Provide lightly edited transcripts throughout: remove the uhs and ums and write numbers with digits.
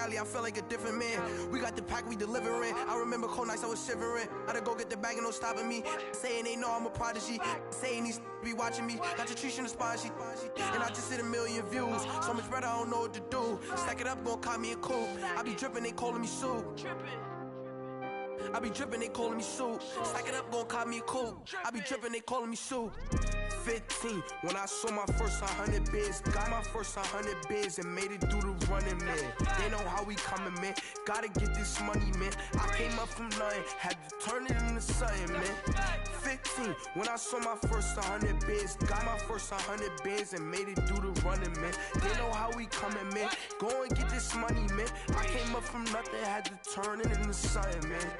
I feel like a different man. We got the pack, we delivering. I remember cold nights I was shivering. I had to go get the bag and no stopping me. Saying they know I'm a prodigy. Saying these be watching me. Got your trees in the spot, and I just hit 1 million views. So much better, I don't know what to do. Stack it up, gon' call me a coupe. I be dripping, they calling me soup. I be dripping, they calling me soup. Stack it up, gon' call me a coupe. I be dripping, they calling me soup. 15, when I saw my first 100 bids. Got my first 100 bids and made it through the running, man. They know how we coming, man. Gotta get this money, man. I came up from nothing, had to turn it into something, man. 15, when I saw my first 100 bids. Got my first 100 bids and made it through the running, man. They know how we coming, man. Go and get this money, man. I came up from nothing, had to turn it into something, man.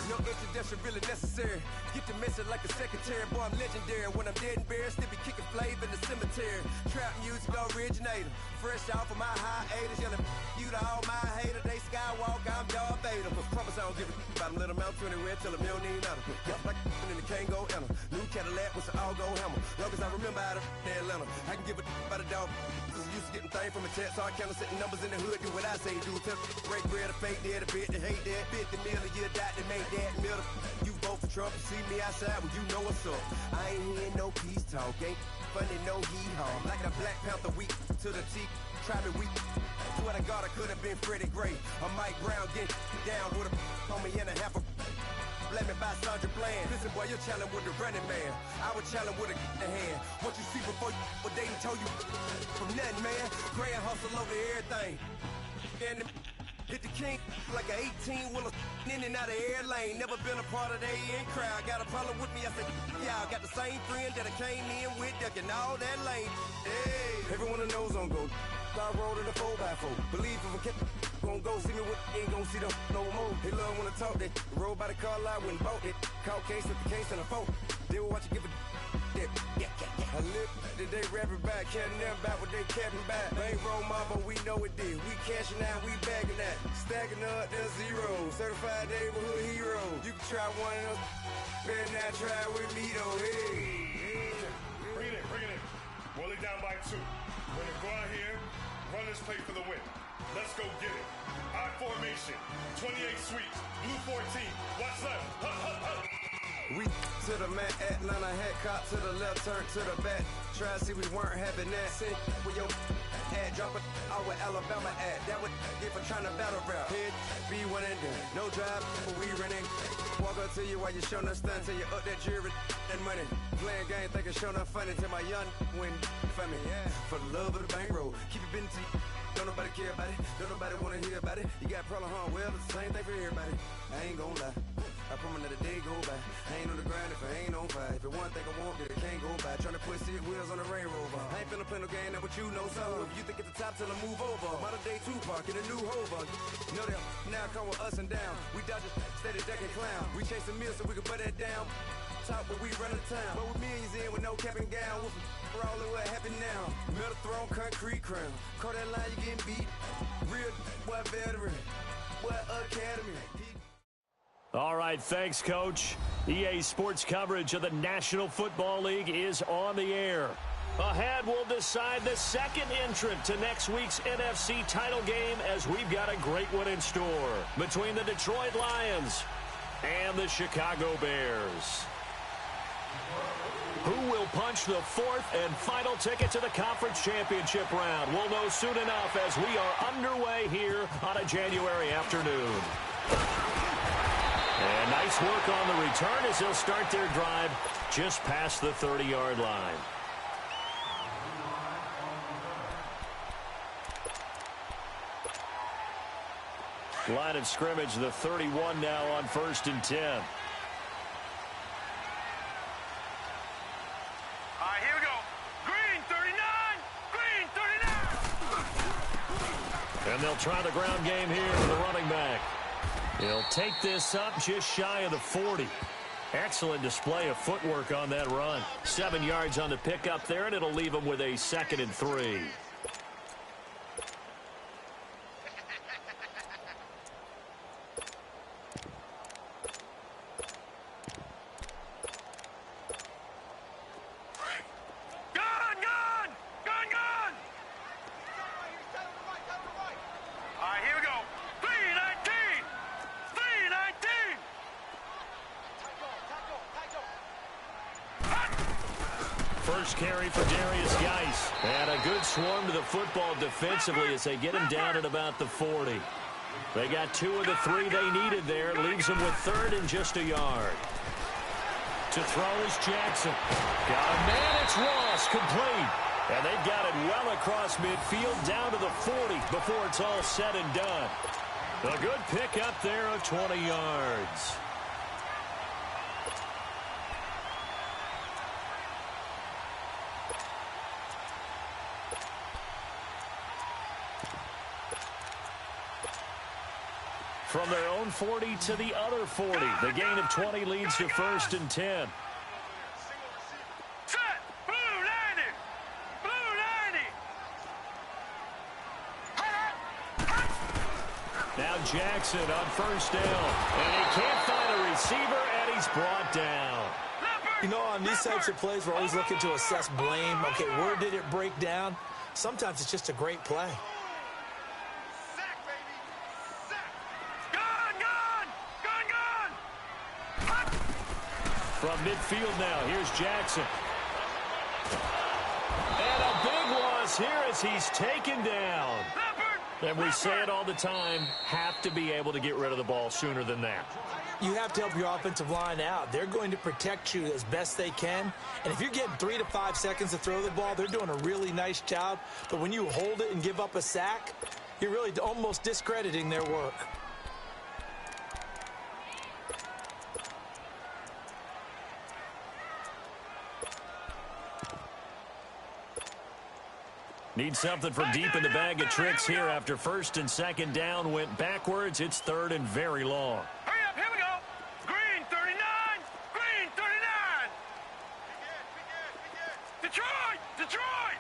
No introduction really necessary. Get the message like a secretary. Boy, I'm legendary. When I'm dead and buried, still be kicking flavor in the cemetery. Trap music originator. Fresh off of my hiatus. Yelling you to all my haters. They skywalk, I'm Darth Vader. Promise I don't give a about them. Let them out anywhere. Tell them you don't need none. Yup, like and the can't go enter. New Cadillac with an all-go hammer. Long as I remember out of Atlanta. I can give a about a dog. Used to getting things from a text, so I count setting numbers in the hood. Do what I say, do. Tell break bread, a fake dead, a bit to hate that. 50 million, you die to make that middle. You vote for Trump, you see me outside, well, you know what's up. I ain't hearing no peace talk, ain't funny, no hee-haw. Like a Black Panther weak to the teeth, try me weak. Swear to God, I could have been Freddie Gray. Or Mike Brown, get down with a homie and a half a. Let me buy Sandra Bland. Listen, boy, you're challenging with the running man. I would challenge with a hand. What you see before you, what they done told you from nothing, man. Grand hustle over everything. And hit the king like an 18-wheeler in and out of air lane. Never been a part of the in crowd. Got a problem with me? I said, yeah, I got the same friend that I came in with, ducking all that lane. Hey, everyone knows on go. I rolled in a 4x4. Believe if I kept gon' go see me with ain't gon' see them no more. They love when I talk that. Roll by the car lot when bought it. Call case at the case and a phone. They will watch you give a that. I live today rapping back, counting them back what they capping back. Bankroll mama, we know it did. We cashing out, we bagging that. Stacking up, there's zero. Certified neighborhood hero. You can try one of them. Better not try with me though. Hey. Bring it in. Roll it down by 2. We're gonna go out here, run this play for the win. Let's go get it. I formation, 28 sweeps, blue 14. What's left? Hup, hup, hup. We to the man, Atlanta head cop to the left, turn to the back. Try to see we weren't having that. Sit with your ad, drop it out with Alabama ad. That would get for trying to battle rap. Head be one and done. No drive, but we running. Walk up to you while you showing us stun till you up that jewelry and money. Playing game, thinking showing up funny till my young win for me. Yeah. For the love of the bankroll, keep it been to you. Don't nobody care about it. Don't nobody wanna hear about it. You got a problem, huh? Well, it's the same thing for everybody. I ain't gon' lie. I promise that a day go by. I ain't on the grind if I ain't on fire. If it one thing I want, then it can't go by. Tryna put 6 wheels on the Range Rover. I ain't finna play no game, that what you know. So if you think at the top, till I move over. Modern day Tupac in a new Hova. Know that now come with us and down. We dodge it, steady ducking clown. We chasing meals so we can put that down. Top where we run the town. But with millions in with no cap and gown. We're all in what happened now. Metal throne, concrete crown. Call that line, you getting beat. Real what veteran. What academy. All right, thanks, Coach. EA Sports coverage of the National Football League is on the air. Ahead, we'll decide the second entrant to next week's NFC title game as we've got a great one in store between the Detroit Lions and the Chicago Bears. Who will punch the fourth and final ticket to the conference championship round? We'll know soon enough as we are underway here on a January afternoon. And nice work on the return as they'll start their drive just past the 30-yard line. Line of scrimmage, the 31 now on 1st and 10. All right, here we go. Green, 39. And they'll try the ground game here with the running back. He'll take this up just shy of the 40. Excellent display of footwork on that run. 7 yards on the pickup there, and it'll leave him with a 2nd and 3. First carry for Darius Geis. And a good swarm to the football defensively as they get him down at about the 40. They got 2 of the 3 they needed there. It leaves them with 3rd and just a yard. To throw is Jackson. Got a man, it's Ross, complete. And they've got it well across midfield down to the 40 before it's all said and done. A good pick up there of 20 yards. From their own 40 to the other 40. The gain of 20 leads to 1st and 10. Set! Blue 90! Blue 90! Now Jackson on 1st down. And he can't find a receiver, and he's brought down. You know, on these types of plays, we're always looking to assess blame. Okay, where did it break down? Sometimes it's just a great play. From midfield now, here's Jackson. And a big loss here as he's taken down. And we say it all the time, have to be able to get rid of the ball sooner than that. You have to help your offensive line out. They're going to protect you as best they can. And if you're getting 3 to 5 seconds to throw the ball, they're doing a really nice job. But when you hold it and give up a sack, you're really almost discrediting their work. Need something from deep in the bag of tricks here after 1st and 2nd down went backwards. It's 3rd and very long. Hurry up, here we go. Green 39, green 39. Detroit, Detroit.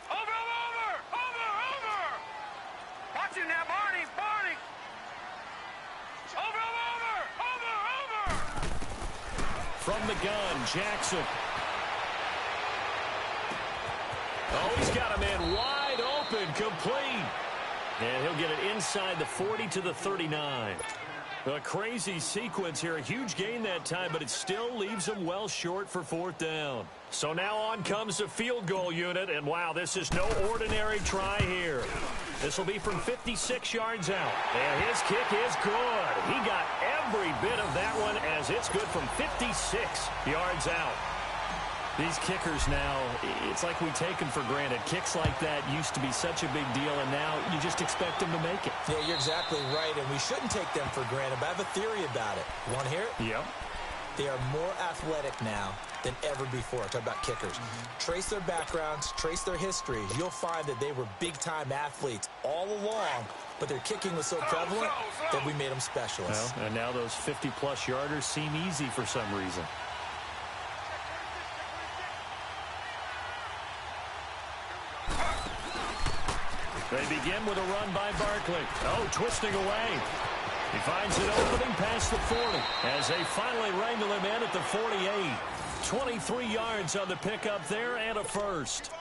Over. Watch him now, Barney. Over. From the gun, Jackson. Oh, he's got a man wide open, complete. And he'll get it inside the 40 to the 39. A crazy sequence here. A huge gain that time, but it still leaves him well short for 4th down. So now on comes the field goal unit, and wow, this is no ordinary try here. This will be from 56 yards out. And his kick is good. He got every bit of that one as it's good from 56 yards out. These kickers now, it's like we take them for granted. Kicks like that used to be such a big deal, and now you just expect them to make it. Yeah, you're exactly right, and we shouldn't take them for granted, but I have a theory about it. You want to hear it? Yep. They are more athletic now than ever before. Talk about kickers. Trace their backgrounds, trace their histories. You'll find that they were big-time athletes all along, but their kicking was so prevalent that we made them specialists. Well, and now those 50-plus yarders seem easy for some reason. They begin with a run by Barkley. Oh, twisting away. He finds an opening past the 40 as they finally wrangle him in at the 48. 23 yards on the pickup there and a 1st.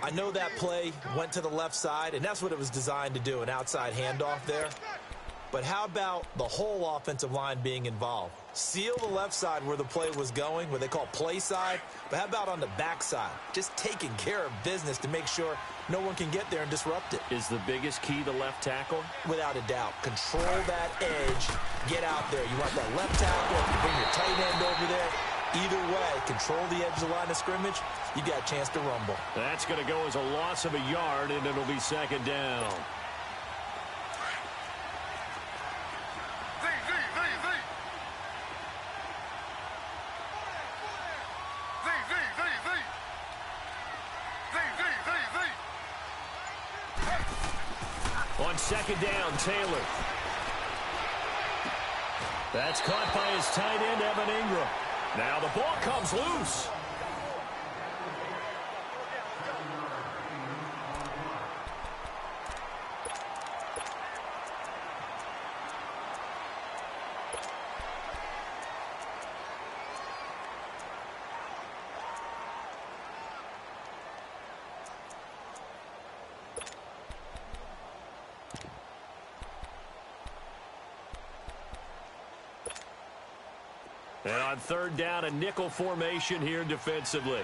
I know that play went to the left side, and that's what it was designed to do, an outside handoff there. But how about the whole offensive line being involved? Seal the left side where the play was going, what they call play side. But how about on the back side? Just taking care of business to make sure no one can get there and disrupt it. Is the biggest key the left tackle? Without a doubt. Control that edge. Get out there. You want that left tackle. If you bring your tight end over there, either way, control the edge of the line of scrimmage, you got a chance to rumble. That's going to go as a loss of a yard, and it'll be 2nd down. On second down, Taylor. That's caught by his tight end, Evan Ingram. Now the ball comes loose. And on third down, a nickel formation here defensively.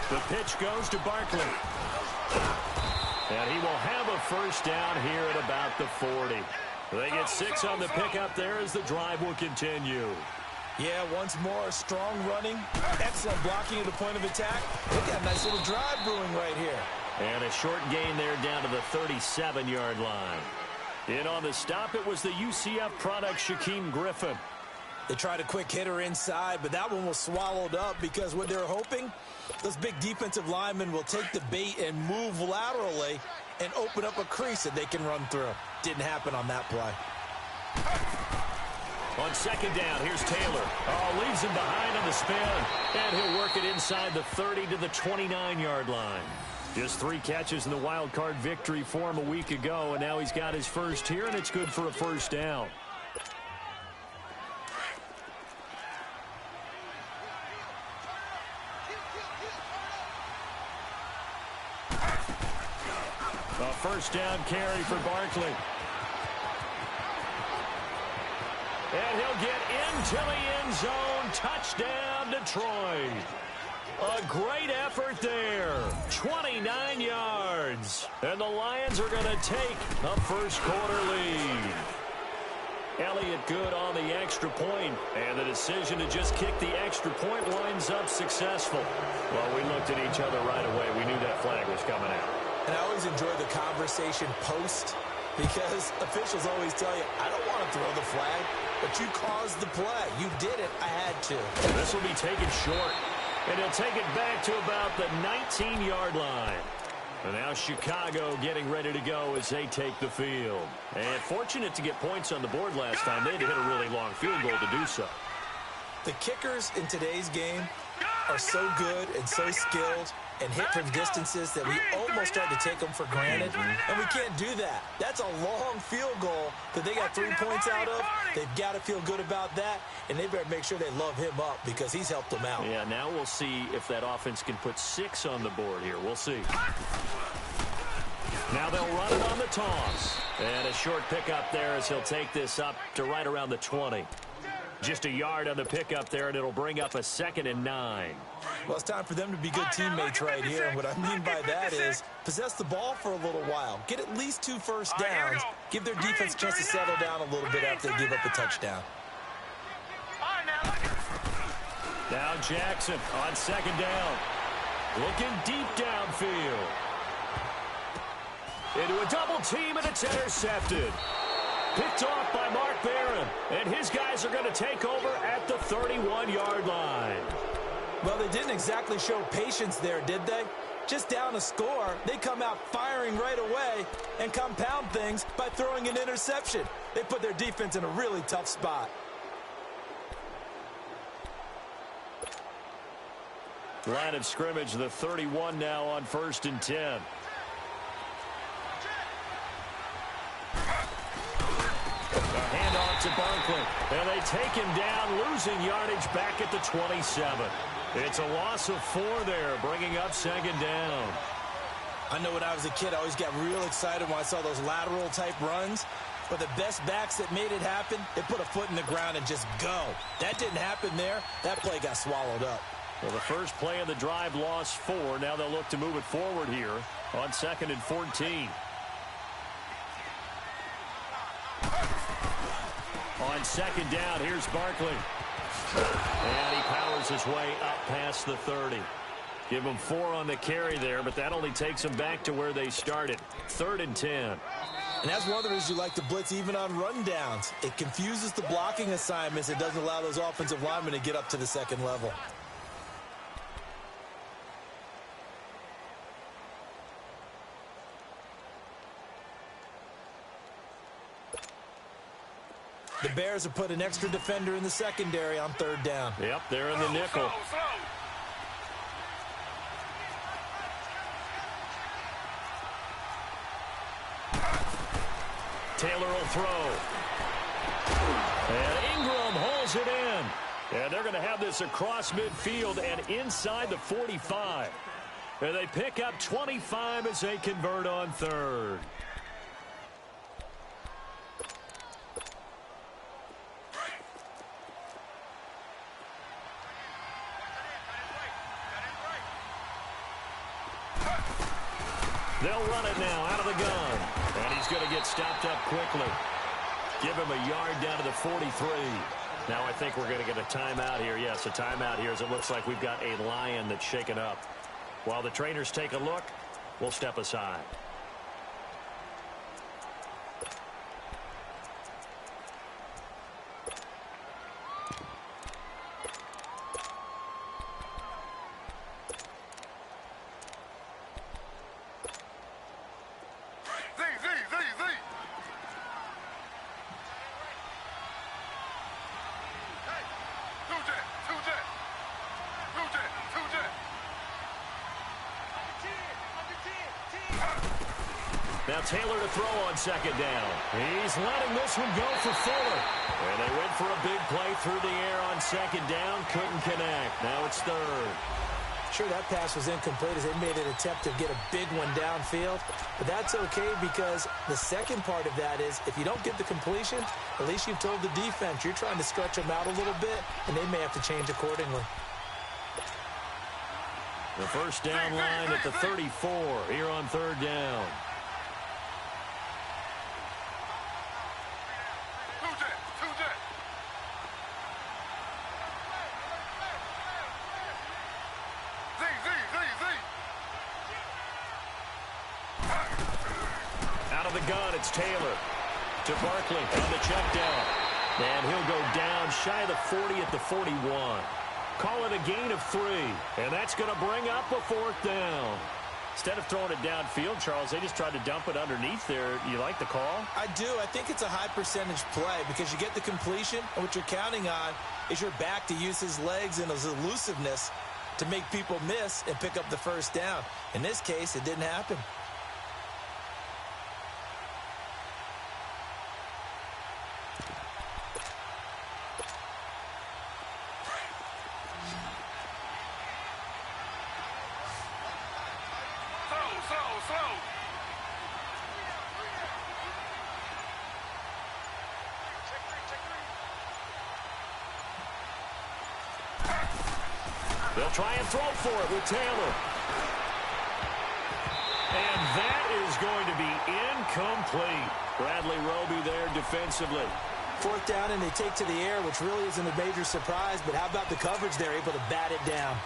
The pitch goes to Barkley. And he will have a first down here at about the 40. They get 6 on the pickup there as the drive will continue. Yeah, once more, strong running, excellent blocking at the point of attack. Look at a nice little drive brewing right here. And a short gain there down to the 37-yard line. In on the stop, it was the UCF product, Shaquem Griffin. They tried a quick hitter inside, but that one was swallowed up because what they're hoping, those big defensive linemen will take the bait and move laterally and open up a crease that they can run through. Didn't happen on that play. On second down, here's Taylor. Oh, leaves him behind on the spin. And he'll work it inside the 30 to the 29-yard line. Just 3 catches in the wild card victory for him a week ago, and now he's got his first here, and it's good for a first down. A first down carry for Barkley. And he'll get into the end zone. Touchdown, Detroit. A great effort there. 29 yards. And the Lions are going to take a first-quarter lead. Elliott good on the extra point, and the decision to just kick the extra point winds up successful. Well, we looked at each other right away. We knew that flag was coming out. And I always enjoy the conversation post because officials always tell you, I don't want to throw the flag, but you caused the play. You did it. I had to. This will be taken short. And he'll take it back to about the 19-yard line. And now Chicago getting ready to go as they take the field. And fortunate to get points on the board last time. They had to hit a really long field goal to do so. The kickers in today's game are so good and so skilled and hit from distances that we almost start to take them for granted, and we can't do that. That's a long field goal that they got 3 points out of. They've got to feel good about that, and they better make sure they love him up because he's helped them out. Yeah, now we'll see if that offense can put 6 on the board here. We'll see. Now they'll run it on the toss. And a short pickup there as he'll take this up to right around the 20. Just a yard on the pickup there, and it'll bring up a 2nd and 9. Well, it's time for them to be good teammates right here. And what I mean by that is possess the ball for a little while. Get at least 2 first downs. Give their defense a chance to settle down a little bit after they give up a touchdown. Now Jackson on second down. Looking deep downfield. Into a double team, and it's intercepted. Picked off by Mark Barron, and his guys are going to take over at the 31-yard line. Well, they didn't exactly show patience there, did they? Just down a score, they come out firing right away and compound things by throwing an interception. They put their defense in a really tough spot. Line of scrimmage, the 31 now on 1st and 10. To Barkley, and they take him down, losing yardage back at the 27. It's a loss of 4 there, bringing up 2nd down. I know when I was a kid, I always got real excited when I saw those lateral-type runs. But the best backs that made it happen, they put a foot in the ground and just go. That didn't happen there. That play got swallowed up. Well, the first play of the drive lost 4. Now they'll look to move it forward here on 2nd and 14. On second down, here's Barkley. And he powers his way up past the 30. Give him 4 on the carry there, but that only takes them back to where they started. 3rd and 10. And that's one of the reasons you like to blitz even on rundowns. It confuses the blocking assignments. It doesn't allow those offensive linemen to get up to the second level. The Bears have put an extra defender in the secondary on 3rd down. Yep, they're in the nickel. Taylor will throw. And Ingram holds it in. And they're going to have this across midfield and inside the 45. And they pick up 25 as they convert on 3rd. They'll run it now out of the gun. And he's going to get stopped up quickly. Give him a yard down to the 43. Now I think we're going to get a timeout here. Yes, a timeout here as it looks like we've got a Lion that's shaken up. While the trainers take a look, we'll step aside. Now Taylor to throw on 2nd down. He's letting this one go for Fuller. And they went for a big play through the air on 2nd down. Couldn't connect. Now it's 3rd. Sure, that pass was incomplete as they made an attempt to get a big one downfield. But that's okay because the second part of that is if you don't get the completion, at least you've told the defense you're trying to stretch them out a little bit, and they may have to change accordingly. The first down line at the 34 here on 3rd down. Out of the gun, it's Taylor to Barkley on the check down. And he'll go down shy of the 40 at the 41. Call it a gain of 3. And that's going to bring up a 4th down. Instead of throwing it downfield, Charles, they just tried to dump it underneath there. You like the call? I do. I think it's a high percentage play because you get the completion, and what you're counting on is your back to use his legs and his elusiveness to make people miss and pick up the first down. In this case, it didn't happen. They'll try and throw for it with Taylor. And that is going to be incomplete. Bradley Roby there defensively. 4th down, and they take to the air, which really isn't a major surprise. But how about the coverage there, able to bat it down?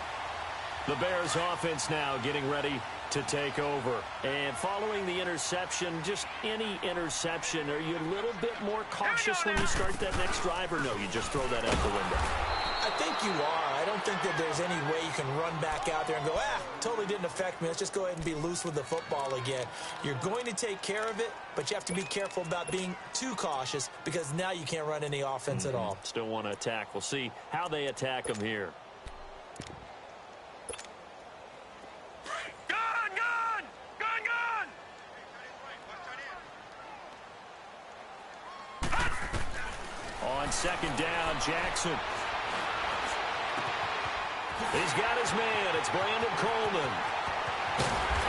The Bears offense now getting ready to take over. And following the interception, just any interception, are you a little bit more cautious when you start that next drive, or no, you just throw that out the window? I think you are. I don't think that there's any way you can run back out there and go, totally didn't affect me. Let's just go ahead and be loose with the football again. You're going to take care of it, but you have to be careful about being too cautious because now you can't run any offense at all. Still want to attack. We'll see how they attack them here. On 2nd down, Jackson. He's got his man. It's Brandon Coleman.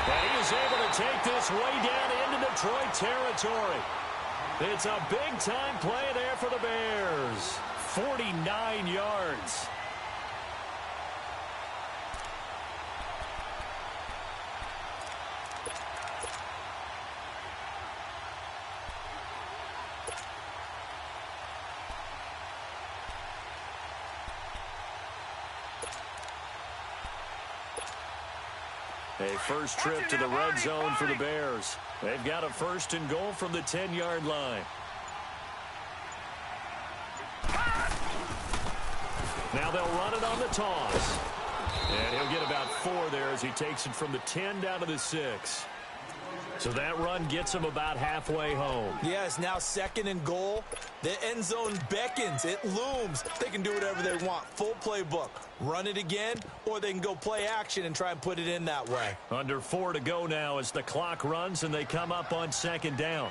And he is able to take this way down into Detroit territory. It's a big-time play there for the Bears. 49 yards. A first trip to the red zone for the Bears. They've got a 1st and goal from the 10-yard line. Now they'll run it on the toss. And he'll get about 4 there as he takes it from the 10 down to the 6. So that run gets them about halfway home. Yeah, it's now 2nd and goal. The end zone beckons. It looms. They can do whatever they want. Full playbook. Run it again, or they can go play action and try and put it in that way. Under 4 to go now as the clock runs and they come up on 2nd down.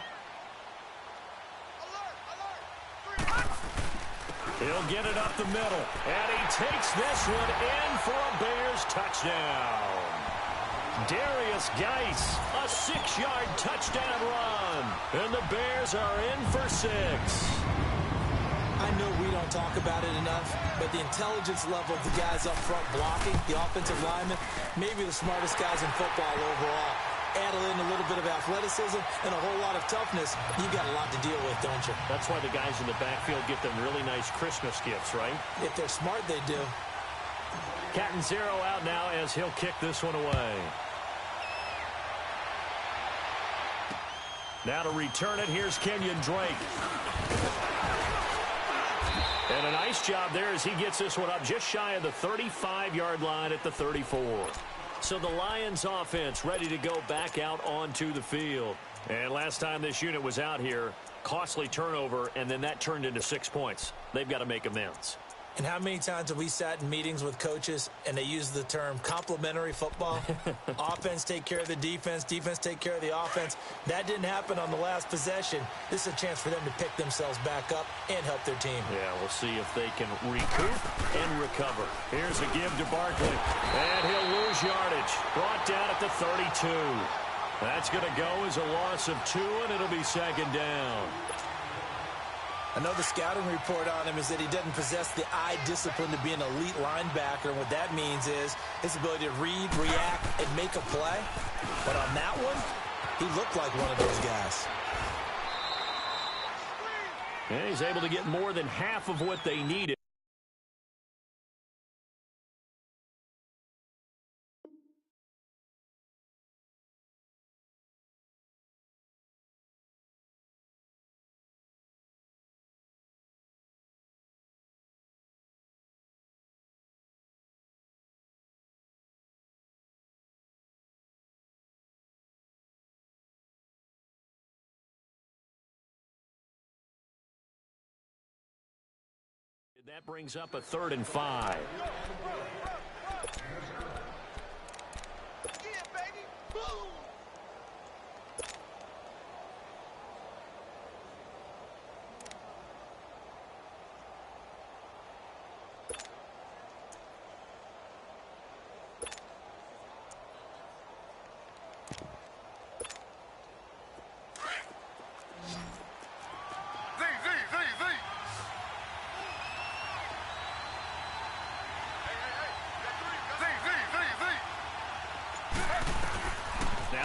He'll get it up the middle, and he takes this one in for a Bears touchdown. Darius Geis, a 6-yard touchdown run, and the Bears are in for 6. I know we don't talk about it enough, but the intelligence level of the guys up front blocking, the offensive linemen, maybe the smartest guys in football overall. Add in a little bit of athleticism and a whole lot of toughness, you got a lot to deal with, don't you? That's why the guys in the backfield get them really nice Christmas gifts, right? If they're smart, they do. Catanzaro out now as he'll kick this one away. Now to return it, here's Kenyon Drake. And a nice job there as he gets this one up just shy of the 35-yard line at the 34. So the Lions offense ready to go back out onto the field. And last time this unit was out here, costly turnover, and then that turned into 6 points. They've got to make amends. And how many times have we sat in meetings with coaches and they use the term complementary football? Offense take care of the defense, defense take care of the offense. That didn't happen on the last possession. This is a chance for them to pick themselves back up and help their team. Yeah, we'll see if they can recoup and recover. Here's a give to Barkley, and he'll lose yardage. Brought down at the 32. That's going to go as a loss of 2, and it'll be 2nd down. I know the scouting report on him is that he doesn't possess the eye discipline to be an elite linebacker, and what that means is his ability to read, react, and make a play. But on that one, he looked like one of those guys. And he's able to get more than half of what they needed. That brings up a 3rd and 5.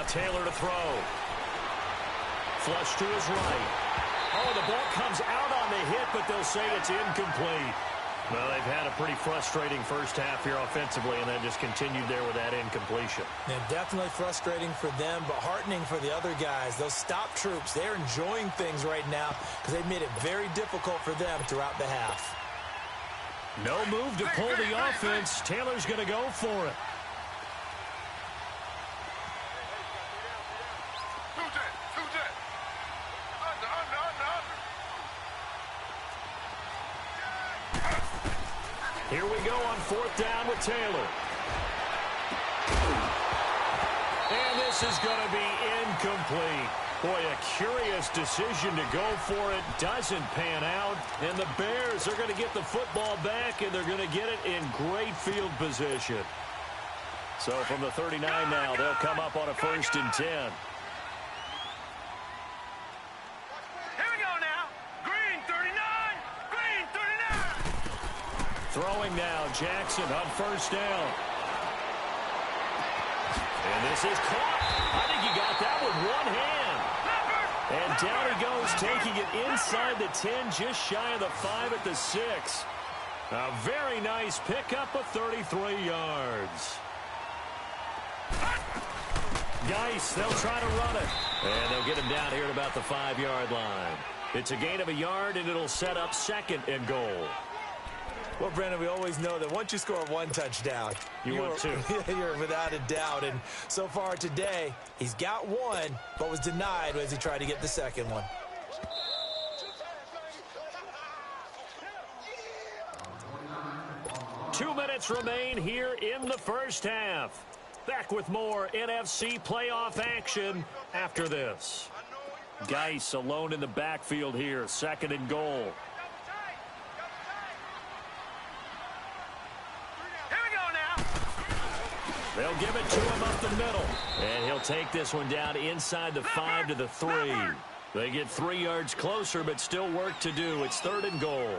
Taylor to throw. Flush to his right. Oh, the ball comes out on the hit, but they'll say it's incomplete. Well, they've had a pretty frustrating first half here offensively, and then just continued there with that incompletion. Yeah, definitely frustrating for them, but heartening for the other guys. Those stop troops, they're enjoying things right now because they've made it very difficult for them throughout the half. No move to pull the offense. Taylor's going to go for it. Here we go on 4th down with Taylor. And this is going to be incomplete. Boy, a curious decision to go for it. Doesn't pan out. And the Bears are going to get the football back, and they're going to get it in great field position. So from the 39 now, they'll come up on a 1st and 10. Throwing now, Jackson on 1st down. And this is caught. I think he got that with one hand. And down he goes, taking it inside the 10, just shy of the 5 at the 6. A very nice pickup of 33 yards. Geis, they'll try to run it. And they'll get him down here at about the 5-yard line. It's a gain of a yard, and it'll set up 2nd and goal. Well, Brandon, we always know that once you score one touchdown, you want two. You're without a doubt. And so far today, he's got one, but was denied as he tried to get the second one. Two minutes remain here in the first half. Back with more NFC playoff action after this. Geis alone in the backfield here, 2nd and goal. They'll give it to him up the middle. And he'll take this one down inside the 5 to the 3. They get 3 yards closer, but still work to do. It's 3rd and goal.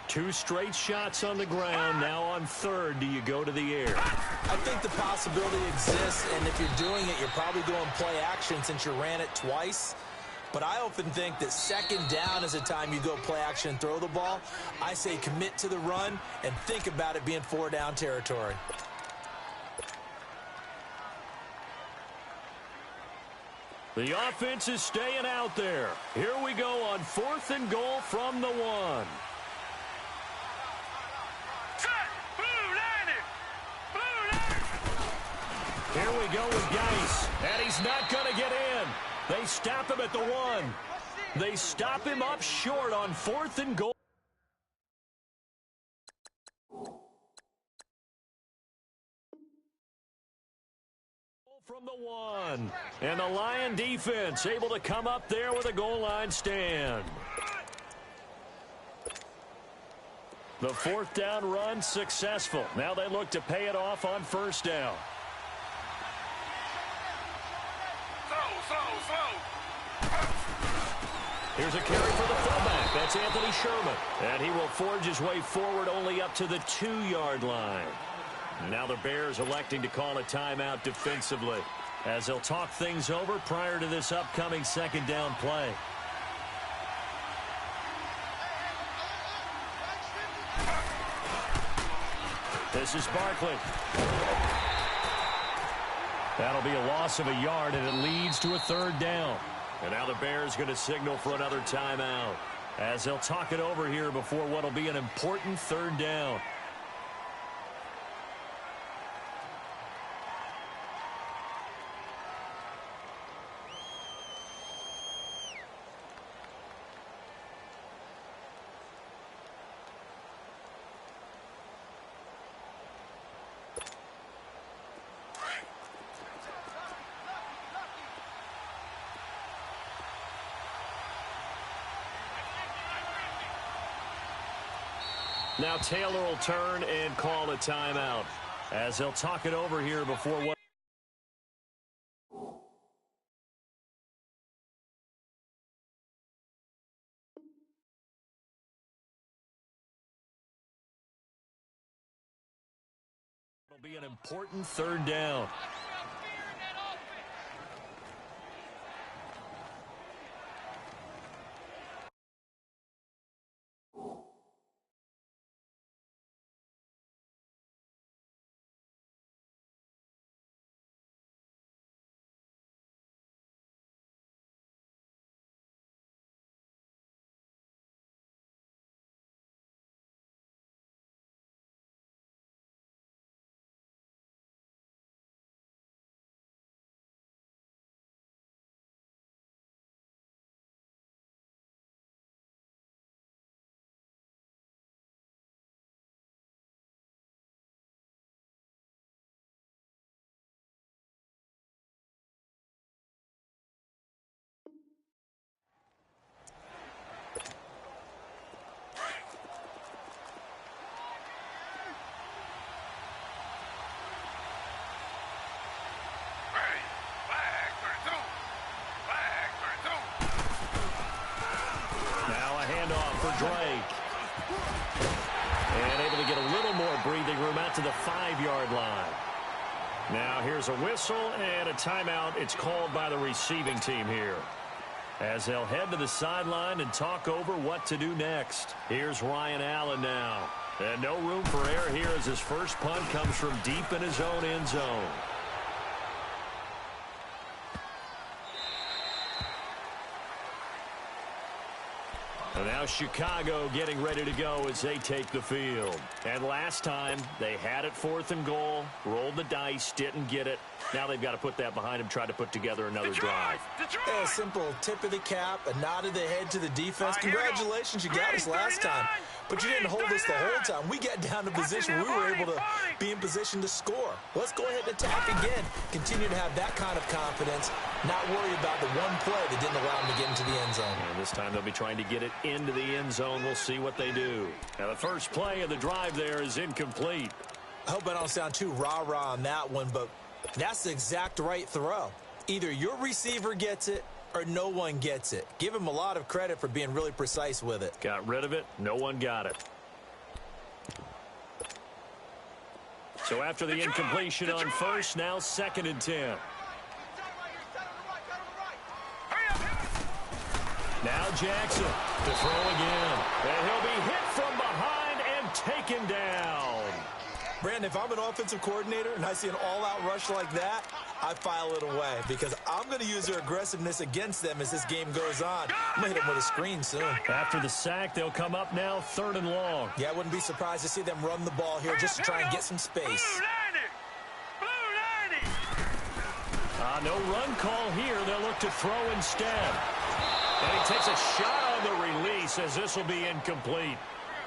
2 straight shots on the ground. Now on 3rd, do you go to the air? I think the possibility exists, and if you're doing it, you're probably going play action since you ran it twice. But I often think that 2nd down is the time you go play action and throw the ball. I say commit to the run and think about it being 4-down territory. The offense is staying out there. Here we go on 4th and goal from the 1. Here we go with Geis, and he's not going to get in. They stop him at the 1. They stop him up short on 4th and goal. From the 1. And the Lion defense able to come up there with a goal line stand. The 4th down run successful. Now they look to pay it off on 1st down. Here's a carry for the fullback. That's Anthony Sherman. And he will forge his way forward only up to the 2-yard line. Now the Bears electing to call a timeout defensively as they'll talk things over prior to this upcoming 2nd down play. This is Barkley. That'll be a loss of a yard, and it leads to a 3rd down. And now the Bears going to signal for another timeout as they'll talk it over here before what will be an important 3rd down. Now Taylor will turn and call a timeout as they'll talk it over here before what will be an important 3rd down. Drake. And able to get a little more breathing room out to the 5-yard line. Now here's a whistle and a timeout. It's called by the receiving team here as they'll head to the sideline and talk over what to do next. Here's Ryan Allen now. And no room for error here as his first punt comes from deep in his own end zone. And now Chicago getting ready to go as they take the field. And last time, they had it 4th and goal, rolled the dice, didn't get it. Now they've got to put that behind them, try to put together another drive. Yeah, a simple tip of the cap, a nod of the head to the defense. Congratulations, you got us last time. But you didn't hold us the whole time. We got down to position. We were able to be in position to score. Let's go ahead and attack again. Continue to have that kind of confidence. Not worry about the one play that didn't allow them to get into the end zone. And this time they'll be trying to get it into the end zone. We'll see what they do. Now the first play of the drive there is incomplete. I hope I don't sound too rah-rah on that one, but that's the exact right throw. Either your receiver gets it or no one gets it. Give him a lot of credit for being really precise with it. Got rid of it. No one got it. So after the incompletion on first, now 2nd and 10. Now Jackson to throw again. And he'll be hit from behind and taken down. Brandon, if I'm an offensive coordinator and I see an all-out rush like that, I file it away because I'm going to use their aggressiveness against them as this game goes on. I'm going to hit them with a screen soon. After the sack, they'll come up now 3rd and long. Yeah, I wouldn't be surprised to see them run the ball here just to try and get some space. No run call here. They'll look to throw instead. And he takes a shot on the release as this will be incomplete.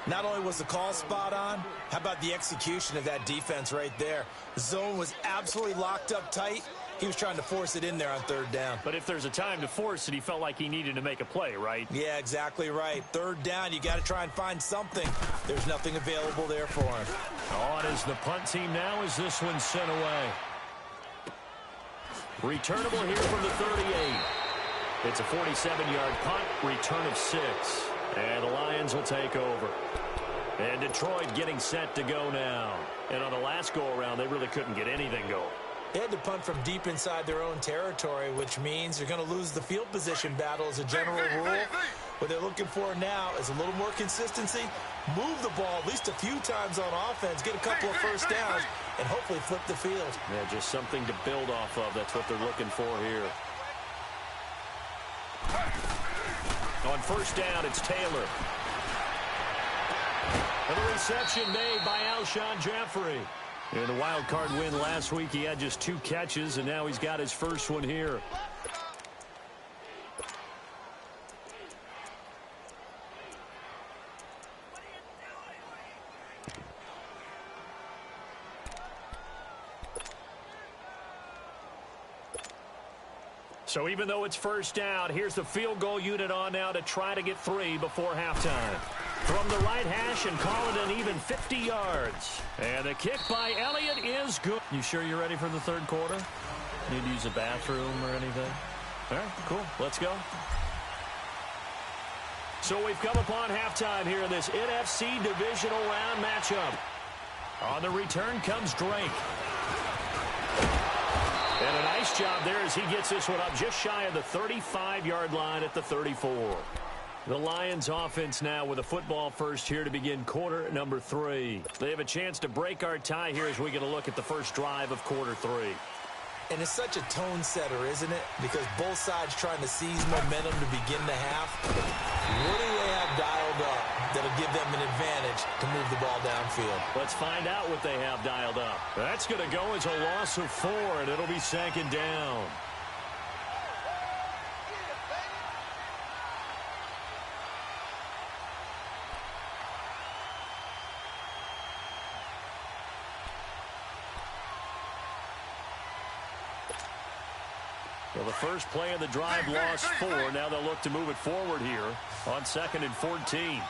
Not only was the call spot on, how about the execution of that defense right there? The zone was absolutely locked up tight. He was trying to force it in there on 3rd down. But if there's a time to force it, he felt like he needed to make a play, right? Yeah, exactly right. 3rd down, you got to try and find something. There's nothing available there for him. On is the punt team now as this one's sent away. Returnable here from the 38. It's a 47-yard punt, return of 6. And the Lions will take over. And Detroit getting set to go now. And on the last go-around, they really couldn't get anything going. They had to punt from deep inside their own territory, which means they're going to lose the field position battle as a general rule. What they're looking for now is a little more consistency, move the ball at least a few times on offense, get a couple of first downs, and hopefully flip the field. Yeah, just something to build off of. That's what they're looking for here. On first down, it's Taylor. And the reception made by Alshon Jeffrey. In the wild card win last week, he had just 2 catches, and now he's got his first one here. So even though it's first down, here's the field goal unit on now to try to get 3 before halftime. From the right hash and call it an even 50 yards. And the kick by Elliott is good. You sure you're ready for the 3rd quarter? Need to use a bathroom or anything? All right, cool. Let's go. So we've come upon halftime here in this NFC divisional round matchup. On the return comes Drake. And a nice job there as he gets this one up just shy of the 35-yard line at the 34. The Lions offense now with a football first here to begin quarter number 3. They have a chance to break our tie here as we get a look at the first drive of quarter 3. And it's such a tone setter, isn't it? Because both sides trying to seize momentum to begin the half. What do they have dialed up that'll give them an advantage to move the ball downfield? Let's find out what they have dialed up. That's going to go as a loss of 4, and it'll be 2nd down. Well, the first play of the drive lost 4. Now they'll look to move it forward here on 2nd and 14.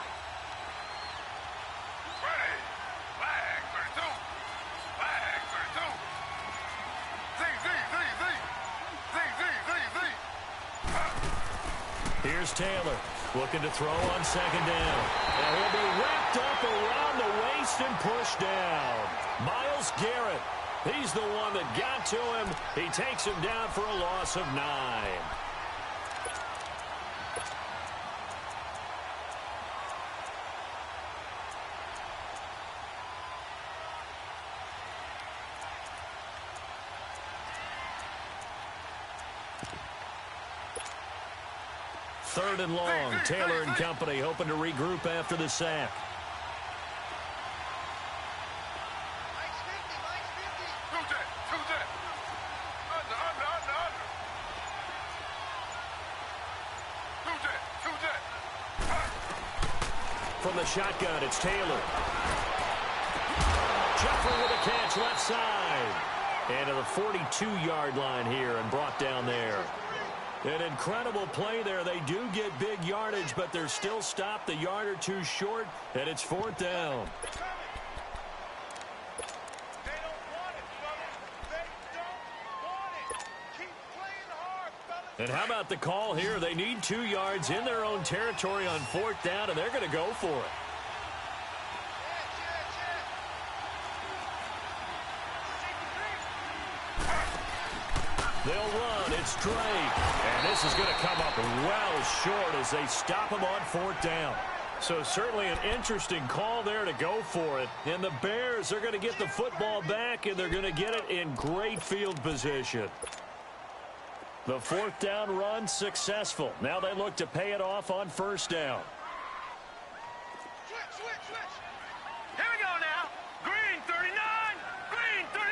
Here's Taylor looking to throw on 2nd down. And he'll be wrapped up around the waist and pushed down. Myles Garrett. He's the one that got to him. He takes him down for a loss of 9. 3rd and long. Taylor and company hoping to regroup after the sack. From the shotgun, it's Taylor. Jeffrey with a catch left side. And to the 42-yard line here and brought down there. An incredible play there. They do get big yardage, but they're still stopped a yard or two short, and it's 4th down. And how about the call here? They need 2 yards in their own territory on 4th down, and they're going to go for it. They'll run. It's Drake. And this is going to come up well short as they stop him on 4th down. So certainly an interesting call there to go for it. And the Bears are going to get the football back, and they're going to get it in great field position. The 4th down run successful. Now they look to pay it off on 1st down. Here we go now. Green 39. Green 39.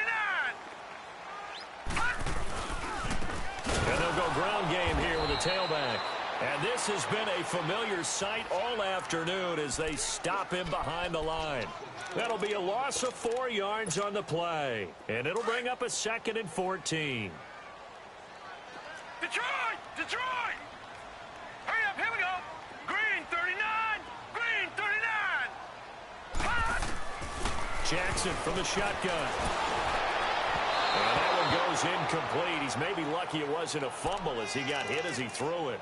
And they'll go ground game here with a tailback. And this has been a familiar sight all afternoon as they stop him behind the line. That'll be a loss of 4 yards on the play. And it'll bring up a 2nd and 14. Detroit! Detroit! Hurry up, here we go. Green 39. Green 39. Hot! Jackson from the shotgun. And that one goes incomplete. He's maybe lucky it wasn't a fumble as he got hit as he threw it.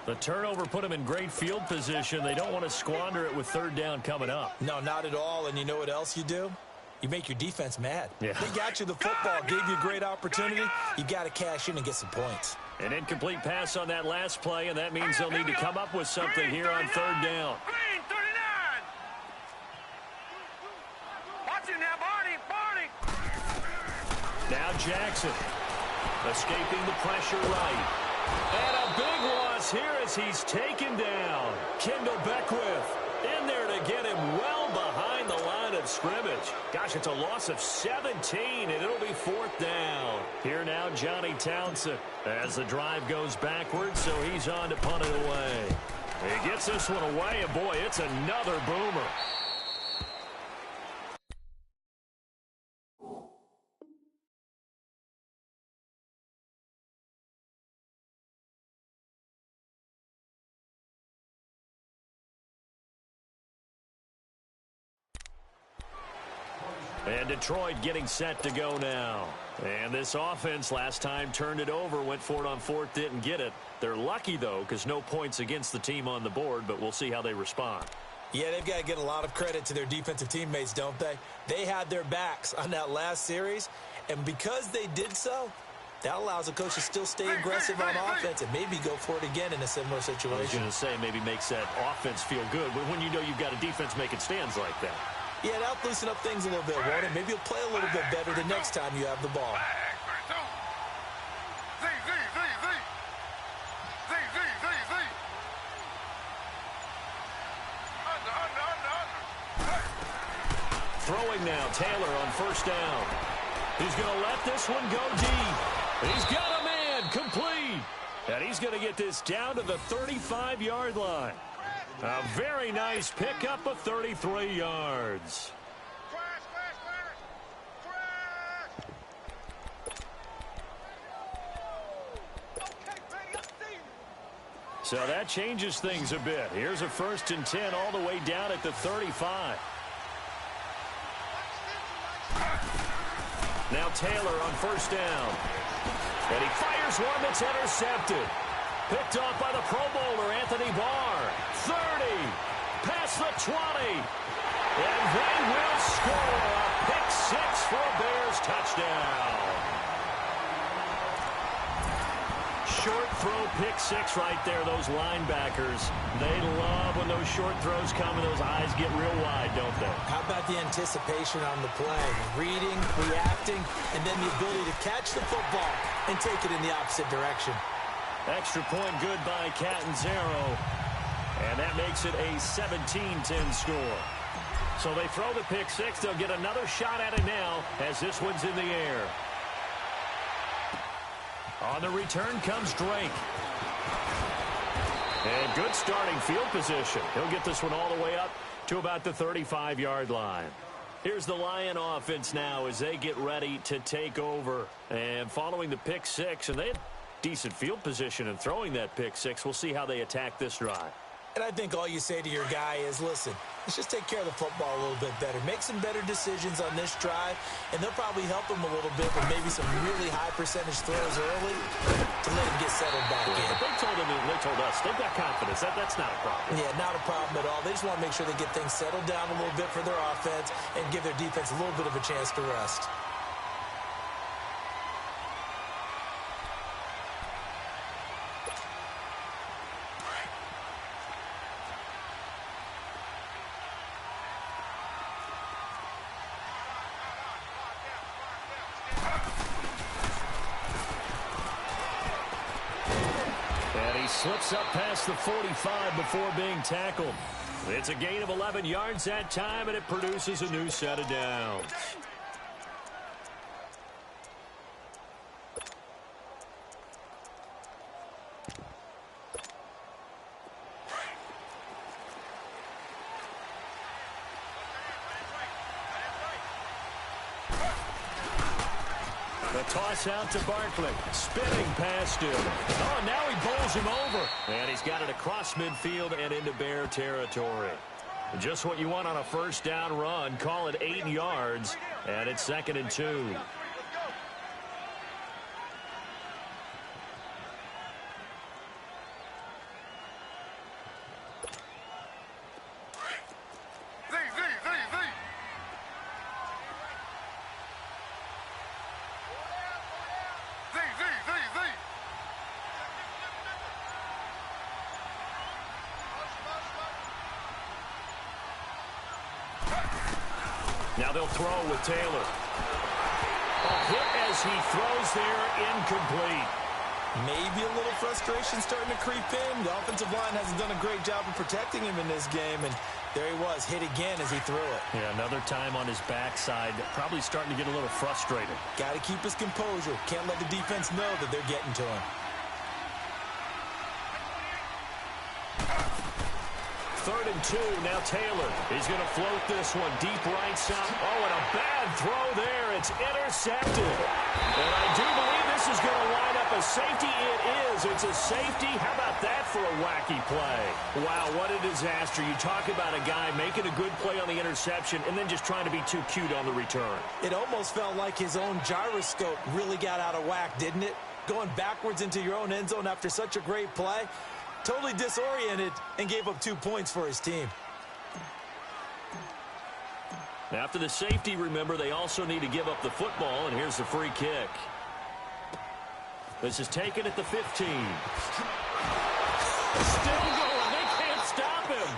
The turnover put him in great field position. They don't want to squander it with 3rd down coming up. No, not at all. And you know what else you do? You make your defense mad. Yeah. They got you the football, gave you a great opportunity. You got to cash in and get some points. An incomplete pass on that last play, and that means they'll need to come up with something here on 3rd down. Green 39. Watch it now, Barney. Now Jackson escaping the pressure right. And a big loss here as he's taken down. Kendall Beckwith in there to get him well behind the line of scrimmage. Gosh, it's a loss of 17, and it'll be 4th down. Here now, Johnny Townsend as the drive goes backwards, so he's on to punt it away. He gets this one away, and boy, it's another boomer. And Detroit getting set to go now. And this offense last time turned it over, went for it on 4th, didn't get it. They're lucky, though, because no points against the team on the board, but we'll see how they respond. Yeah, they've got to get a lot of credit to their defensive teammates, don't they? They had their backs on that last series, and because they did so, that allows the coach to still stay aggressive on offense and maybe go for it again in a similar situation. I was going to say maybe makes that offense feel good, but when you know you've got a defense making stands like that. Yeah, that'll loosen up things a little bit, won't it? Maybe you'll play a little bit better the next time you have the ball. Throwing now, Taylor on 1st down. He's going to let this one go deep. He's got a man, complete. And he's going to get this down to the 35-yard line. A very nice pickup of 33 yards. So that changes things a bit. Here's a 1st and 10 all the way down at the 35. Now Taylor on 1st down. And he fires one that's intercepted. Picked off by the Pro Bowler, Anthony Barr. 30, past the 20. And they will score a pick 6 for a Bears touchdown. Short throw, pick 6 right there. Those linebackers, they love when those short throws come and those eyes get real wide, don't they? How about the anticipation on the play? Reading, reacting, and then the ability to catch the football and take it in the opposite direction. Extra point good by Catanzaro. And that makes it a 17-10 score. So they throw the pick six. They'll get another shot at it now as this one's in the air. On the return comes Drake. And good starting field position. He'll get this one all the way up to about the 35-yard line. Here's the Lion offense now as they get ready to take over. And following the pick six, and they had decent field position in throwing that pick six. We'll see how they attack this drive. And I think all you say to your guy is, listen, let's just take care of the football a little bit better. Make some better decisions on this drive, and they'll probably help him a little bit with maybe some really high percentage throws early to let him get settled back in. But they told him, and they told us, they've got confidence. That's not a problem. Yeah, not a problem at all. They just want to make sure they get things settled down a little bit for their offense and give their defense a little bit of a chance to rest. Slips up past the 45 before being tackled. It's a gain of 11 yards that time, and it produces a new set of downs. The toss out to Barkley. Spinning past him. Oh, now he bowls him over. And he's got it across midfield and into Bear territory. Just what you want on a first down run. Call it 8 yards. And it's 2nd and 2. Now they'll throw with Taylor. A hit as he throws there, incomplete. Maybe a little frustration starting to creep in. The offensive line hasn't done a great job of protecting him in this game, and there he was, hit again as he threw it. Yeah, another time on his backside, probably starting to get a little frustrated. Got to keep his composure. Can't let the defense know that they're getting to him. 3rd and 2, now Taylor. He's going to float this one deep right side. Oh, and a bad throw there. It's intercepted. And I do believe this is going to line up a safety. It is. It's a safety. How about that for a wacky play? Wow, what a disaster. You talk about a guy making a good play on the interception and then just trying to be too cute on the return. It almost felt like his own gyroscope really got out of whack, didn't it? Going backwards into your own end zone after such a great play. Totally disoriented and gave up 2 points for his team. After the safety, remember, they also need to give up the football, and here's the free kick. This is taken at the 15. Still going. They can't stop him.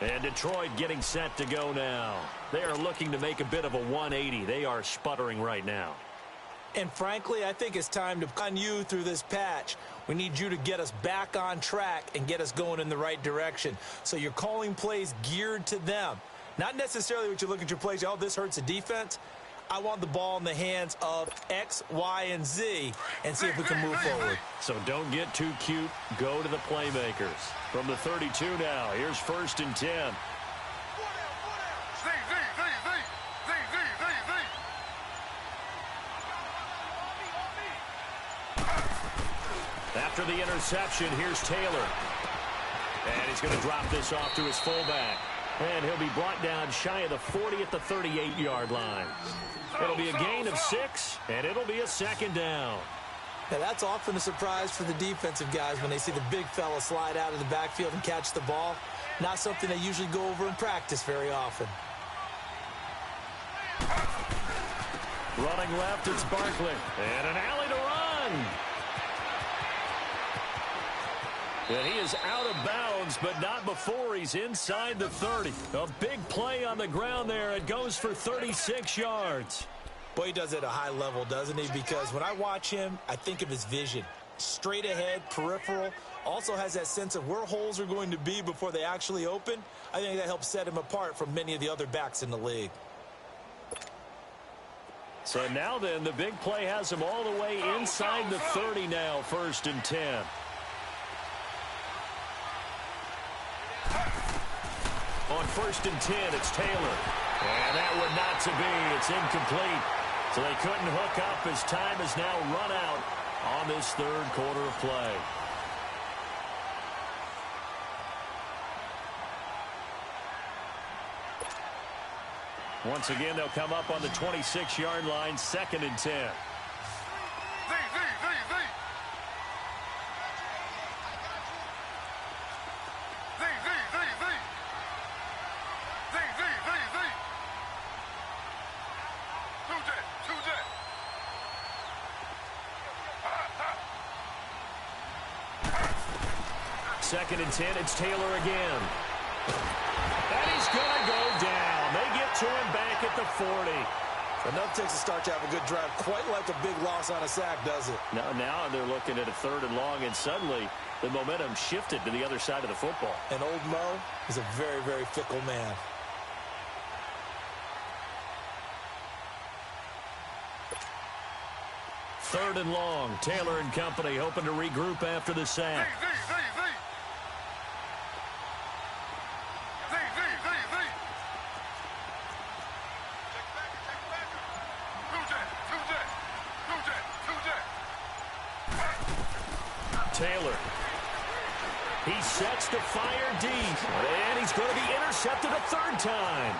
And Detroit getting set to go now. They are looking to make a bit of a 180. They are sputtering right now. And frankly, I think it's time to run you through this patch. We need you to get us back on track and get us going in the right direction. So you're calling plays geared to them. Not necessarily what you're looking at your plays. Oh, this hurts the defense. I want the ball in the hands of X, Y, and Z and see if we can move forward. So don't get too cute. Go to the playmakers. From the 32 now, here's 1st and 10. After the interception, here's Taylor. And he's going to drop this off to his fullback. And he'll be brought down shy of the 40 at the 38-yard line. It'll be a gain of 6, and it'll be a 2nd down. Now, that's often a surprise for the defensive guys when they see the big fella slide out of the backfield and catch the ball. Not something they usually go over in practice very often. Running left, it's Barkley. And an alley to run. And he is out of bounds, but not before he's inside the 30. A big play on the ground there. It goes for 36 yards. Boy, he does it at a high level, doesn't he? Because when I watch him, I think of his vision. Straight ahead, peripheral, also has that sense of where holes are going to be before they actually open. I think that helps set him apart from many of the other backs in the league. So now then, the big play has him all the way inside the 30 now, 1st and 10. On 1st and 10, it's Taylor. And that would not to be. It's incomplete. So they couldn't hook up as time has now run out on this 3rd quarter of play. Once again, they'll come up on the 26-yard line, 2nd and 10. Second and 10, it's Taylor again. And he's going to go down. They get to him back at the 40. Enough takes a start to have a good drive. Quite like a big loss on a sack, does it? Now they're looking at a 3rd and long, and suddenly the momentum shifted to the other side of the football. And old Mo is a very, very fickle man. Third and long. Taylor and company hoping to regroup after the sack. Taylor. He sets to fire deep. And he's going to be intercepted a 3rd time.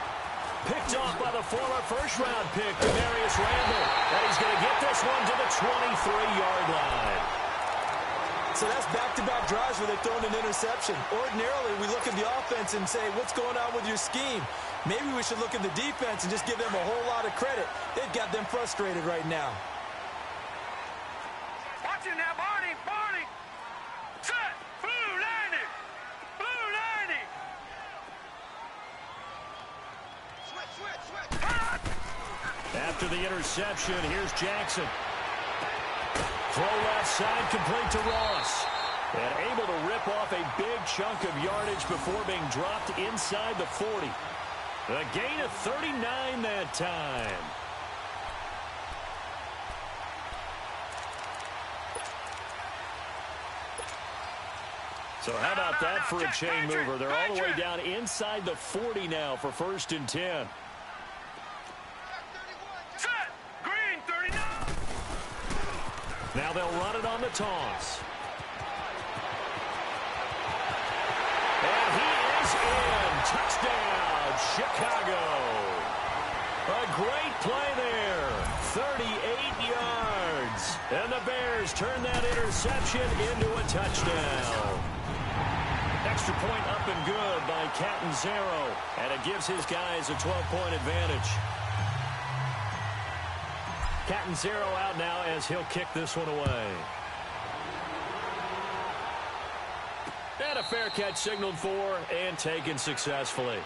Picked off by the former first-round pick, Demarius Randall. And he's going to get this one to the 23-yard line. So that's back-to-back drives where they've thrown an interception. Ordinarily, we look at the offense and say, what's going on with your scheme? Maybe we should look at the defense and just give them a whole lot of credit. They've got them frustrated right now. Watch it now, Barney. Set. Blue 90. Blue 90. Switch. After the interception, here's Jackson. Throw left side, complete to Ross. And able to rip off a big chunk of yardage before being dropped inside the 40. A gain of 39 that time. So how about that for a chain mover? They're all the way down inside the 40 now for 1st and 10. Set. Green 39. Now they'll run it on the toss. And he is in. Touchdown, Chicago. A great play there. 38 yards. And the Bears turn that interception into a touchdown. Extra point up and good by Catanzaro. And it gives his guys a 12-point advantage. Catanzaro out now as he'll kick this one away. And a fair catch signaled for and taken successfully.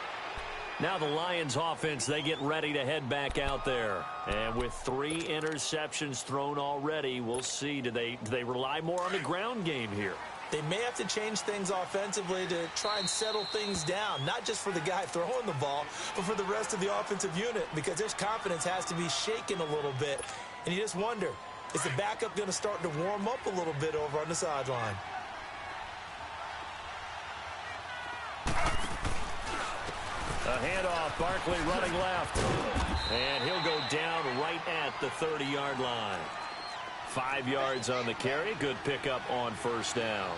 Now the Lions offense, they get ready to head back out there. And with 3 interceptions thrown already, we'll see. Do they rely more on the ground game here? They may have to change things offensively to try and settle things down, not just for the guy throwing the ball, but for the rest of the offensive unit, because their confidence has to be shaken a little bit. And you just wonder, is the backup going to start to warm up a little bit over on the sideline? A handoff, Barkley running left. And he'll go down right at the 30-yard line. 5 yards on the carry. Good pickup on 1st down.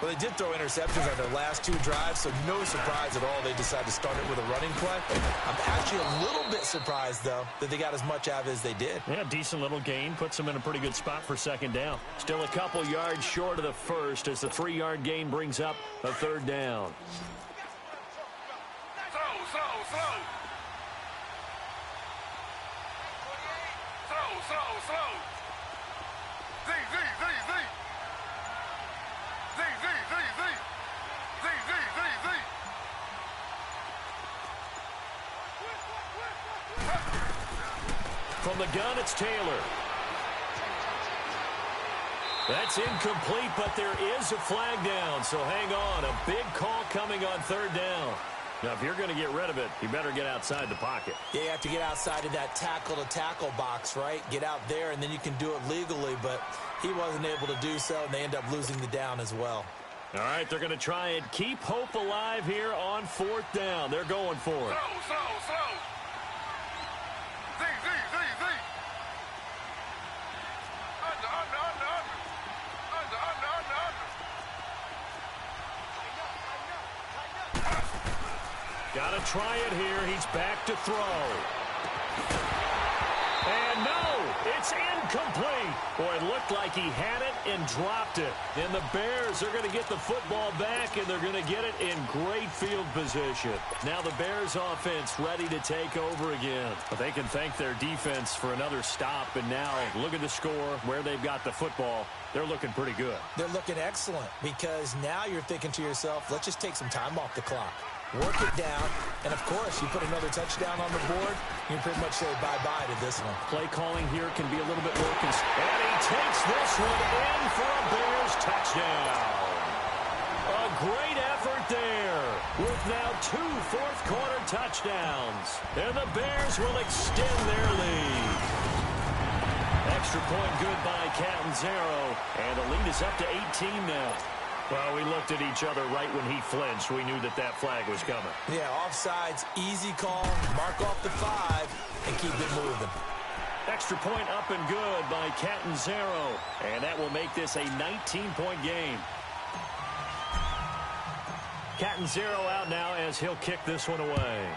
Well, they did throw interceptions on their last 2 drives, so no surprise at all they decided to start it with a running play. I'm actually a little bit surprised, though, that they got as much out of it as they did. Yeah, decent little gain. Puts them in a pretty good spot for 2nd down. Still a couple yards short of the 1st as the 3-yard gain brings up a 3rd down. Slow. From the gun, it's Taylor. That's incomplete, but there is a flag down, so hang on. A big call coming on third down. Now, if you're going to get rid of it, you better get outside the pocket. Yeah, you have to get outside of that tackle-to-tackle box, right? Get out there, and then you can do it legally, but he wasn't able to do so, and they end up losing the down as well. All right, they're going to try and keep hope alive here on fourth down. They're going for it. Slow. Z. Got to try it here. He's back to throw. And no, it's incomplete. Boy, it looked like he had it and dropped it. And the Bears are going to get the football back, and they're going to get it in great field position. Now the Bears offense ready to take over again. But they can thank their defense for another stop. And now look at the score, where they've got the football. They're looking pretty good. They're looking excellent because now you're thinking to yourself, let's just take some time off the clock. Work it down, and of course, you put another touchdown on the board, you can pretty much say bye-bye to this one. Play calling here can be a little bit more and he takes this one in for a Bears touchdown. A great effort there with now 2 fourth-quarter touchdowns. And the Bears will extend their lead. Extra point good by Catanzaro, and the lead is up to 18 now. Well, we looked at each other right when he flinched. We knew that flag was coming. Yeah, offsides, easy call, mark off the 5, and keep it moving. Extra point up and good by Catanzaro, and that will make this a 19-point game. Catanzaro out now as he'll kick this one away.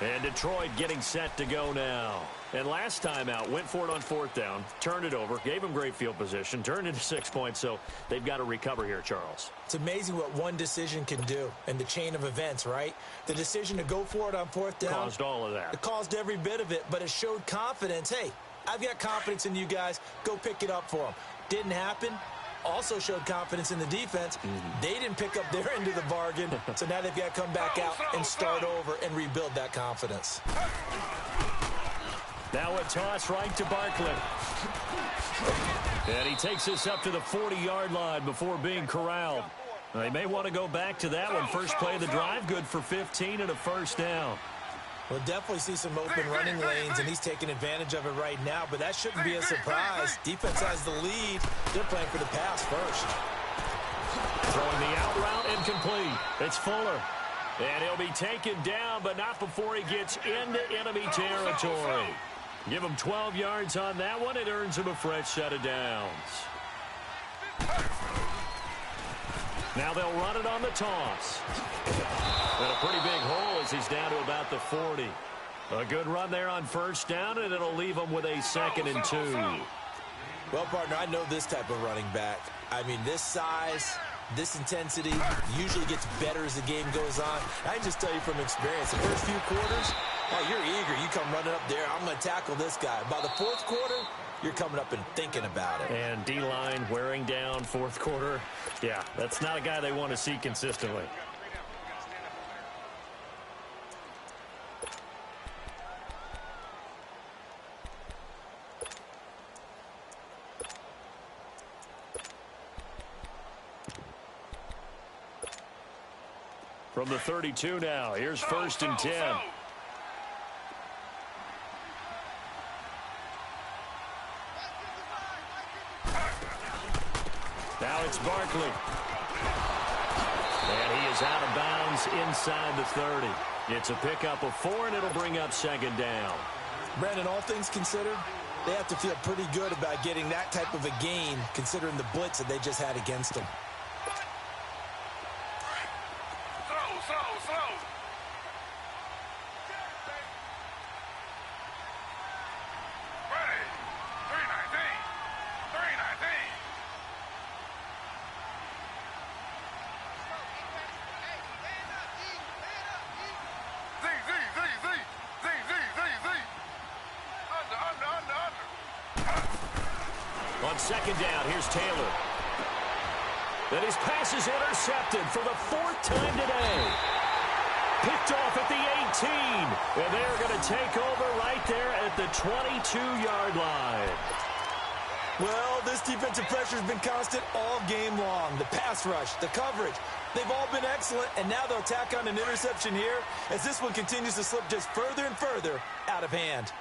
And Detroit getting set to go now. And last time out, went for it on fourth down, turned it over, gave them great field position, turned into 6 points, so they've got to recover here, Charles. It's amazing what one decision can do in the chain of events, right? The decision to go for it on fourth down. Caused all of that. It caused every bit of it, but it showed confidence. Hey, I've got confidence in you guys. Go pick it up for them. Didn't happen. Also showed confidence in the defense. They didn't pick up their end of the bargain, so now they've got to come back out and start over and rebuild that confidence. Now a toss right to Barkley. And he takes this up to the 40-yard line before being corralled. They may want to go back to that one. First play of the drive, good for 15 and a first down. We'll definitely see some open running lanes, and he's taking advantage of it right now, but that shouldn't be a surprise. Defense has the lead. They're playing for the pass first. Throwing the out route incomplete. It's Fuller. And he'll be taken down, but not before he gets into enemy territory. Give him 12 yards on that one. It earns him a fresh set of downs. Now they'll run it on the toss. And a pretty big hole as he's down to about the 40. A good run there on first down, and it'll leave him with a 2nd and 2. Well, partner, I know this type of running back. I mean, this size, this intensity usually gets better as the game goes on. I can just tell you from experience, the first few quarters, oh, you're eager. You come running up there, I'm going to tackle this guy. By the fourth quarter, you're coming up and thinking about it. And D-line wearing down fourth quarter. Yeah, that's not a guy they want to see consistently. From the 32 now, here's 1st and 10. Now it's Barkley. And he is out of bounds inside the 30. It's a pickup of 4, and it'll bring up 2nd down. Brandon, all things considered, they have to feel pretty good about getting that type of a gain, considering the blitz that they just had against them. Slow. Ready. 319. Z. Under. On 2nd down, here's Taylor. And his pass is intercepted for the 4th time today. Picked off at the 18. And they're going to take over right there at the 22-yard line. Well, this defensive pressure has been constant all game long. The pass rush, the coverage, they've all been excellent, and now they'll tack on an interception here as this one continues to slip just further and further out of hand.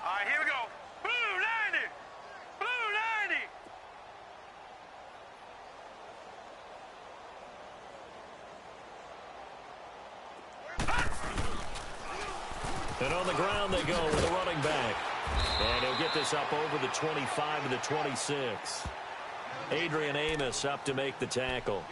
All right, here we go. Blue 90. Blue 90. And on the ground they go with a running back. And he'll get this up over the 25 to the 26. Adrian Amos up to make the tackle.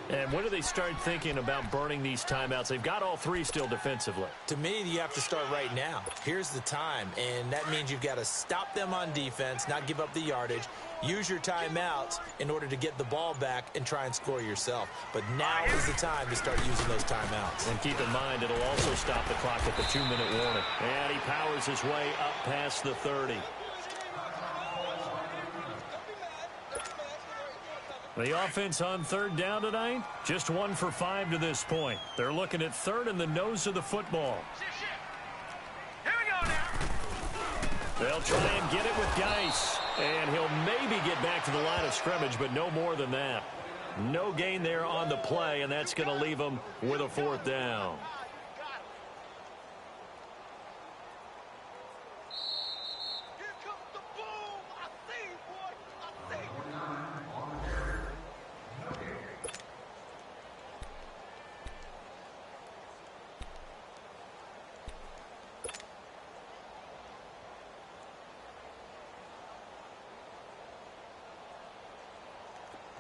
And when do they start thinking about burning these timeouts? They've got all 3 still defensively. To me, you have to start right now. Here's the time, and that means you've got to stop them on defense, not give up the yardage, use your timeouts in order to get the ball back and try and score yourself. But now is the time to start using those timeouts. And keep in mind, it'll also stop the clock at the 2-minute warning. And he powers his way up past the 30. The offense on 3rd down tonight, just 1 for 5 to this point. They're looking at 3rd in the nose of the football. Here we go now. They'll try and get it with Geis. And he'll maybe get back to the line of scrimmage, but no more than that. No gain there on the play, and that's going to leave him with a 4th down.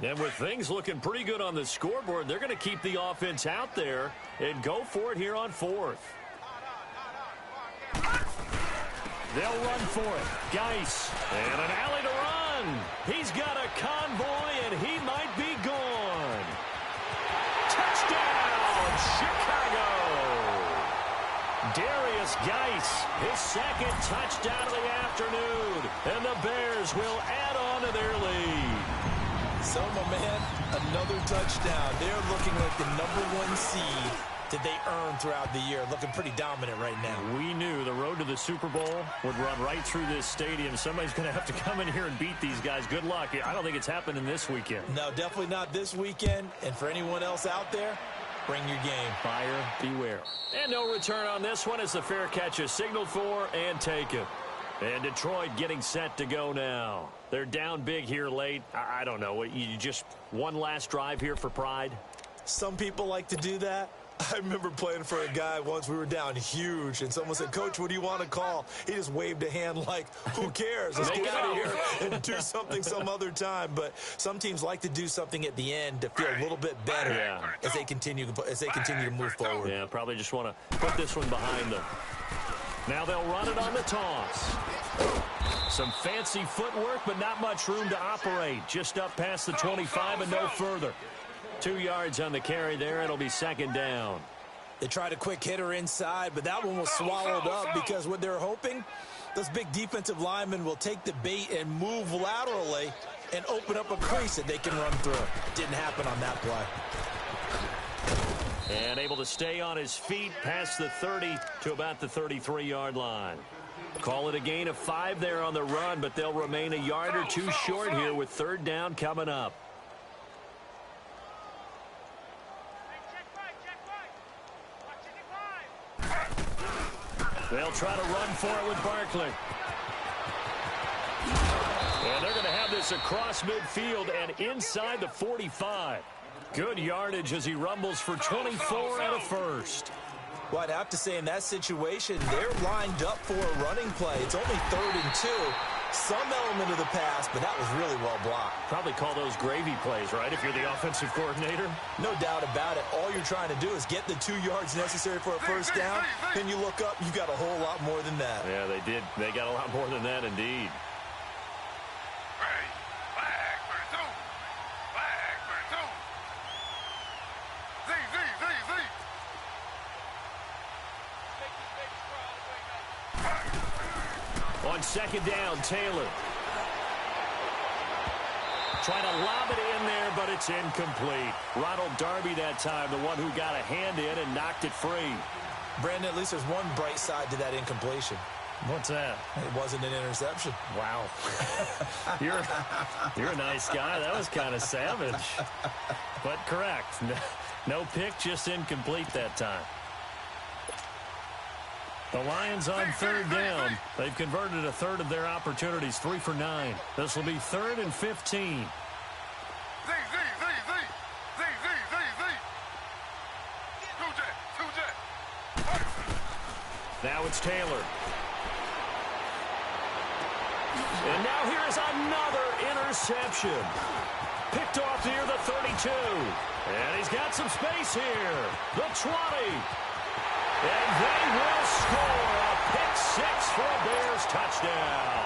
And with things looking pretty good on the scoreboard, they're going to keep the offense out there and go for it here on 4th. They'll run for it. Geis. And an alley to run. He's got a convoy, and he might be gone. Touchdown, Chicago. Darius Geis, his 2nd touchdown of the afternoon. And the Bears will add on to their lead. So, my man, another touchdown. They're looking like the #1 seed that they earned throughout the year. Looking pretty dominant right now. We knew the road to the Super Bowl would run right through this stadium. Somebody's going to have to come in here and beat these guys. Good luck. I don't think it's happening this weekend. No, definitely not this weekend. And for anyone else out there, bring your game. Buyer beware. And no return on this one as the fair catch is signaled for and taken. And Detroit getting set to go now. They're down big here late. I don't know. You just one last drive here for pride? Some people like to do that. I remember playing for a guy once. We were down huge, and someone said, "Coach, what do you want to call?" He just waved a hand like, who cares? Let's get out of here and do something some other time. But some teams like to do something at the end to feel a little bit better as they continue to move forward. Yeah, probably just want to put this one behind them. Now they'll run it on the toss. Some fancy footwork, but not much room to operate. Just up past the 25 and no further. 2 yards on the carry there. It'll be 2nd down. They tried a quick hitter inside, but that one was swallowed up because what they're hoping, those big defensive linemen will take the bait and move laterally and open up a crease that they can run through. Didn't happen on that play. And able to stay on his feet past the 30 to about the 33-yard line. Call it a gain of 5 there on the run, but they'll remain a yard or 2 short here with 3rd down coming up. They'll try to run for it with Barkley. And they're going to have this across midfield and inside the 45. Good yardage as he rumbles for 24 and a first. Well, I'd have to say in that situation, they're lined up for a running play. It's only 3rd and 2. Some element of the pass, but that was really well blocked. Probably call those gravy plays, right, if you're the offensive coordinator? No doubt about it. All you're trying to do is get the 2 yards necessary for a first down. Then you look up, you got a whole lot more than that. Yeah, they did. They got a lot more than that, indeed. On 2nd down, Taylor. Trying to lob it in there, but it's incomplete. Ronald Darby that time, the one who got a hand in and knocked it free. Brandon, at least there's one bright side to that incompletion. What's that? It wasn't an interception. Wow. You're a nice guy. That was kind of savage. But correct. No pick, just incomplete that time. The Lions on third down. They've converted a third of their opportunities, 3 for 9. This will be 3rd and 15. Now it's Taylor. And now here is another interception. Picked off near the 32. And he's got some space here. The 20. And they will score a pick 6 for a Bears touchdown.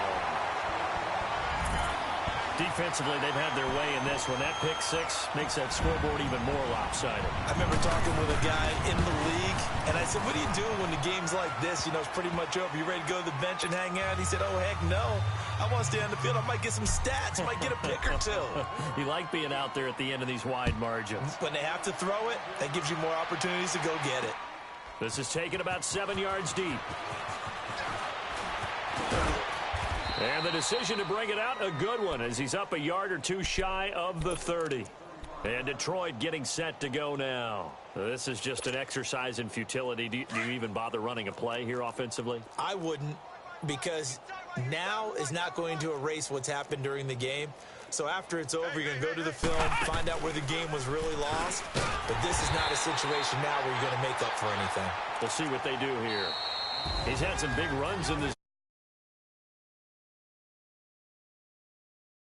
Defensively, they've had their way in this one. That pick 6 makes that scoreboard even more lopsided. I remember talking with a guy in the league, and I said, what do you do when the game's like this? You know, it's pretty much over. You ready to go to the bench and hang out? He said, oh, heck no. I want to stay on the field. I might get some stats. I might get a pick or two. You like being out there at the end of these wide margins. When they have to throw it, that gives you more opportunities to go get it. This is taken about 7 yards deep. And the decision to bring it out, a good one, as he's up a yard or two shy of the 30. And Detroit getting set to go now. This is just an exercise in futility. Do you even bother running a play here offensively? I wouldn't, because now is not going to erase what's happened during the game. So after it's over, you're going to go to the film, find out where the game was really lost. But this is not a situation now where you're going to make up for anything. We'll see what they do here. He's had some big runs in this